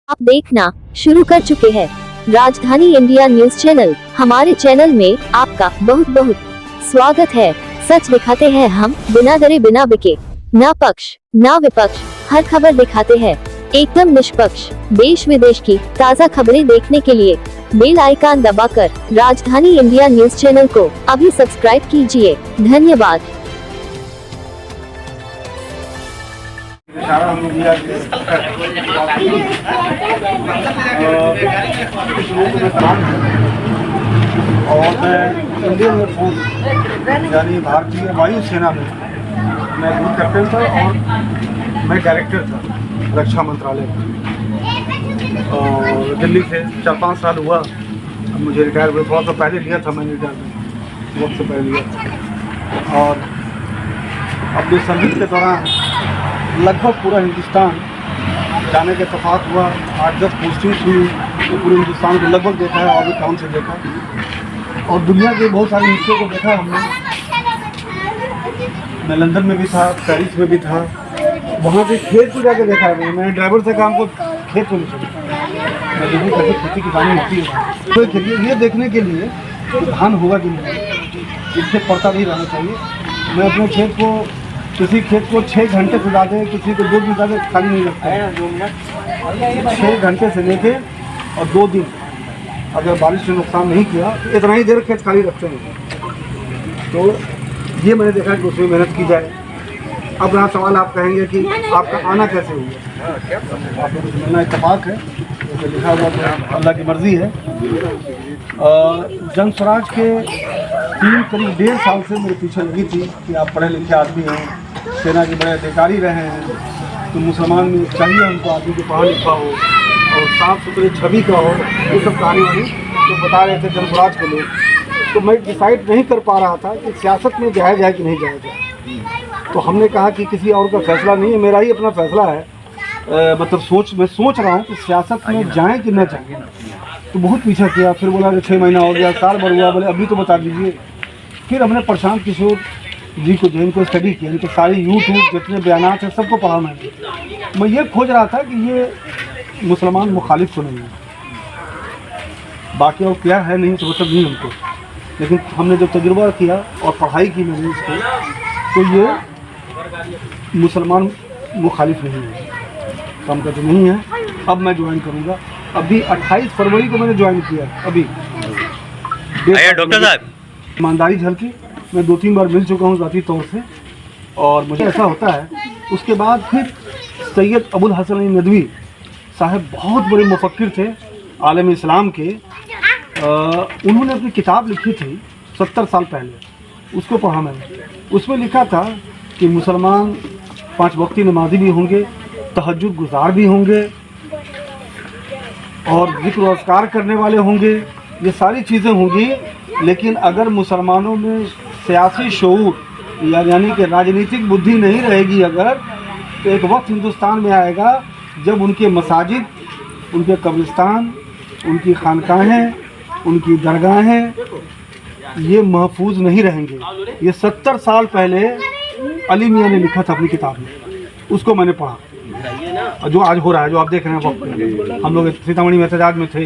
आप देखना शुरू कर चुके हैं राजधानी इंडिया न्यूज चैनल। हमारे चैनल में आपका बहुत बहुत स्वागत है। सच दिखाते हैं हम, बिना डरे बिना बिके, ना पक्ष ना विपक्ष, हर खबर दिखाते हैं एकदम निष्पक्ष। देश विदेश की ताज़ा खबरें देखने के लिए बेल आइकन दबाकर राजधानी इंडिया न्यूज चैनल को अभी सब्सक्राइब कीजिए। धन्यवाद। और मैं इंडियन एयरफोर्स यानी भारतीय वायुसेना में मैं ग्रुप कैप्टन था और मैं डायरेक्टर था रक्षा मंत्रालय में। और दिल्ली से 4-5 साल हुआ, अब मुझे रिटायर हुए। थोड़ा सा पहले लिया था मैंने रिटायरमेंट, वक्त से पहले लिया था। और अपने सर्विस के दौरान लगभग पूरा हिंदुस्तान जाने के इत्तेफाक हुआ। 8-10 पोस्टिंग्स हुई तो पूरे हिंदुस्तान को लगभग देखा है और भी काम से देखा, और दुनिया के बहुत सारे हिस्सों को देखा हमने। मैं लंदन में भी था, पेरिस में भी था, वहाँ के खेत को जाकर देखा है। मैंने ड्राइवर से काम को खेत को नहीं छोड़ा। मैं देखूँ कैसे खेती किसानी होती है, तो ये देखने के लिए कि धान होगा कि नहीं, इससे पड़ता नहीं रहना चाहिए। मैं अपने खेत को, किसी खेत को 6 घंटे खुदा दे, किसी को 2 दिन खुदा दे, खाली नहीं रखता है। 6 घंटे से लेके और 2 दिन अगर बारिश ने नुकसान नहीं किया तो इतना ही देर खेत खाली रखते हैं। तो ये मैंने देखा कि उसमें मेहनत की जाए। अब यहाँ सवाल आप कहेंगे कि आपका आना कैसे हुआ, आप लोगों से मिलना इत्तेफाक है, जैसे लिखा हुआ तो अल्लाह की मर्ज़ी है। जन स्वराज के करीब 1.5 साल से मेरे पीछे लगी थी कि आप पढ़े लिखे आदमी हैं, सेना के बड़े अधिकारी रहे हैं, तो मुसलमान में चाहिए उनको आदमी को पढ़ा लिखा हो और साफ़ सुथरे छवि का हो। ये सब कहानी वाली तो बता रहे थे जन स्वराज के लोग। तो मैं डिसाइड नहीं कर पा रहा था कि सियासत में जाया जाए कि नहीं जाया जाए। तो हमने कहा कि किसी और का फैसला नहीं है, मेरा ही अपना फैसला है। मतलब मैं सोच रहा हूँ कि सियासत में जाएँ कि न जाएँ। तो बहुत पीछा किया, फिर बोला कि 6 महीना हो गया, साल भर हुआ, बोले अभी तो बता दीजिए। फिर हमने प्रशांत किशोर जी को, जिनको स्टडी किया, इनके सारे यूट्यूब जितने बयानात हैं सबको पढ़ा मैं ये खोज रहा था कि ये मुसलमान मुखालिफ तो नहीं है, बाकी और क्या है नहीं तो मतलब नहीं हमको। लेकिन हमने जब तजुर्बा किया और पढ़ाई की मैंने इसको, तो ये मुसलमान मुखालिफ नहीं है, कम का तो नहीं है। अब मैं ज्वाइन करूँगा, अभी 28 फरवरी को मैंने ज्वाइन किया। अभी डॉक्टर साहब ईमानदारी झलकी, मैं 2-3 बार मिल चुका हूँ ज़ाती तौर से, और मुझे ऐसा होता है। उसके बाद फिर सैयद अबुल हसन अली नदवी साहब बहुत बड़े मुफक्किर थे आलम इस्लाम के। उन्होंने अपनी किताब लिखी थी 70 साल पहले, उसको पढ़ा मैंने। उसमें लिखा था कि मुसलमान 5 वक्ती नमाजी भी होंगे, तहज्जुद गुजार भी होंगे और जिक्र अस्कार करने वाले होंगे, ये सारी चीज़ें होंगी। लेकिन अगर मुसलमानों में सियासी शऊर यानी कि राजनीतिक बुद्धि नहीं रहेगी अगर, तो एक वक्त हिंदुस्तान में आएगा जब उनके मसाजिद, उनके कब्रिस्तान, उनकी खानकाहें, उनकी दरगाहें ये महफूज नहीं रहेंगे। ये 70 साल पहले अली मियाँ ने लिखा था अपनी किताब में, उसको मैंने पढ़ा। और जो आज हो रहा है, जो आप देख रहे हैं वक्त, हम लोग सीतामढ़ी में एहतजाज में थे,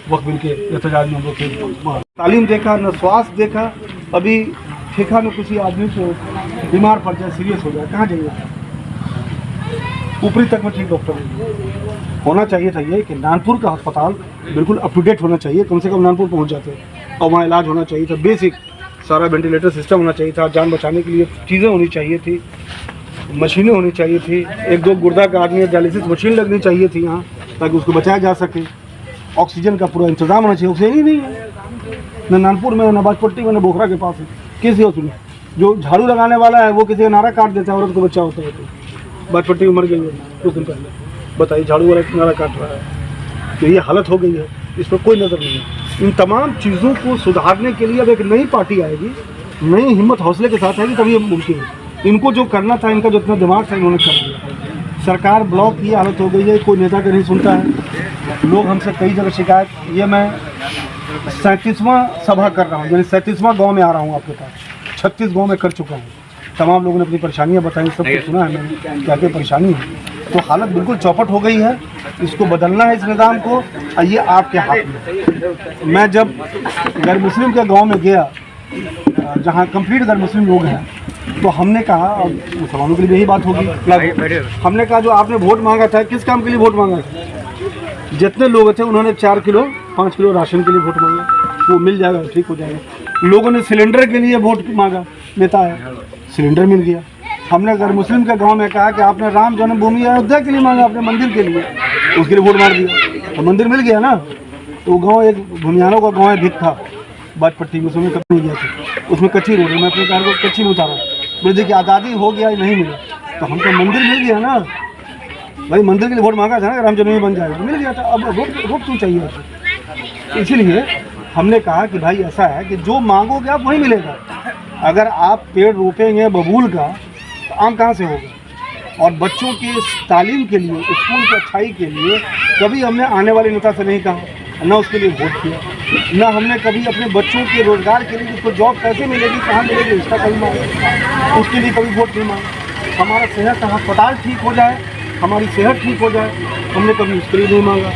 वक्त बिल के एहतजाज में हम लोग थे। तालीम देखा, न स्वास्थ्य देखा। अभी ठेका में किसी आदमी को बीमार पड़ जाए, सीरियस हो जाए, कहाँ जाइए? ऊपरी तक में ठीक डॉक्टर नहीं होना चाहिए था। ये कि नानपुर का अस्पताल बिल्कुल अप टू डेट होना चाहिए, कम से कम नानपुर पहुँच जाते और वहाँ इलाज होना चाहिए था। बेसिक सारा वेंटिलेटर सिस्टम होना चाहिए था, जान बचाने के लिए चीज़ें होनी चाहिए थी, मशीनें होनी चाहिए थी। 1-2 गुर्दा का आदमी डायलिसिस मशीन लगनी चाहिए थी यहाँ, ताकि उसको बचाया जा सके। ऑक्सीजन का पूरा इंतजाम होना चाहिए, ऑक्सीजन ही नहीं है न नानपुर में, न बाजपट्टी में, न बोखरा के पास है। किसी और सुनिए, जो झाड़ू लगाने वाला है वो किसी का नारा काट देता है, औरत को बच्चा होता है। तो बाजपट्टी में मर गई है कुछ दिन पहले, बताइए, झाड़ू वाला नारा काट रहा है। तो ये हालत हो गई है, इस पर कोई नज़र नहीं है। इन तमाम चीज़ों को सुधारने के लिए अब एक नई पार्टी आएगी, नई हिम्मत हौसले के साथ आएगी, तभी ये मुमकिन है। इनको जो करना था, इनका जो इतना दिमाग था, इन्होंने कर दिया। सरकार ब्लॉक की हालत हो गई है, कोई नेता का नहीं सुनता है। लोग हमसे कई जगह शिकायत, ये मैं 37वां सभा कर रहा हूँ, यानी 37वां गांव में आ रहा हूँ आपके पास। 36 गांव में कर चुका हूँ। तमाम लोगों ने अपनी परेशानियाँ बताई, सब कुछ सुना है मैंने, क्या क्या परेशानी है। तो हालत बिल्कुल चौपट हो गई है। इसको बदलना है इस निज़ाम को, और ये आपके हाथ में। मैं जब गैर मुस्लिम के गांव में गया जहां कंप्लीट गैर मुस्लिम लोग हैं, तो हमने कहा, और मुसलमानों के लिए यही बात होगी, हमने कहा जो आपने वोट मांगा था किस काम के लिए वोट मांगा था? जितने लोग थे उन्होंने 4 किलो 5 किलो राशन के लिए वोट मांगा, वो मिल जाएगा, ठीक हो जाएगा। लोगों ने सिलेंडर के लिए वोट मांगा, नेता है, सिलेंडर मिल गया। हमने गैर मुस्लिम के गांव में कहा कि आपने राम जन्मभूमि अयोध्या के लिए मांगा, अपने मंदिर के लिए, उसके लिए वोट मार दिया, तो मंदिर मिल गया ना। तो गांव एक भूमियानों का गांव है भिक्खा बाजपट्टी में, उसमें कभी नहीं गया था, उसमें कच्ची रोड है। मैं अपने कार को कच्ची में उतारा, बोले देखिए आज़ादी हो गया नहीं मिला, तो हमको मंदिर मिल गया ना भाई। मंदिर के लिए वोट मांगा था ना, राम जन्मभूमि बन जाएगा, मिल गया था। अब वोट क्यों चाहिए आपको? इसीलिए हमने कहा कि भाई ऐसा है कि जो मांगोगे आप वही मिलेगा। अगर आप पेड़ रोपेंगे बबूल का, तो आम कहाँ से होगा? और बच्चों की तालीम के लिए, स्कूल की अच्छाई के लिए कभी हमने आने वाले नेता से नहीं कहा, ना उसके लिए वोट किया, ना हमने कभी अपने बच्चों के रोज़गार के लिए उसको जॉब कैसे मिलेगी, कहाँ मिलेगी, उसका कभी मांगा, उसके लिए कभी वोट नहीं मांगा। हमारा सेहत अस्पताल ठीक हो जाए, हमारी सेहत ठीक हो जाए, हमने कभी उसके लिए नहीं मांगा।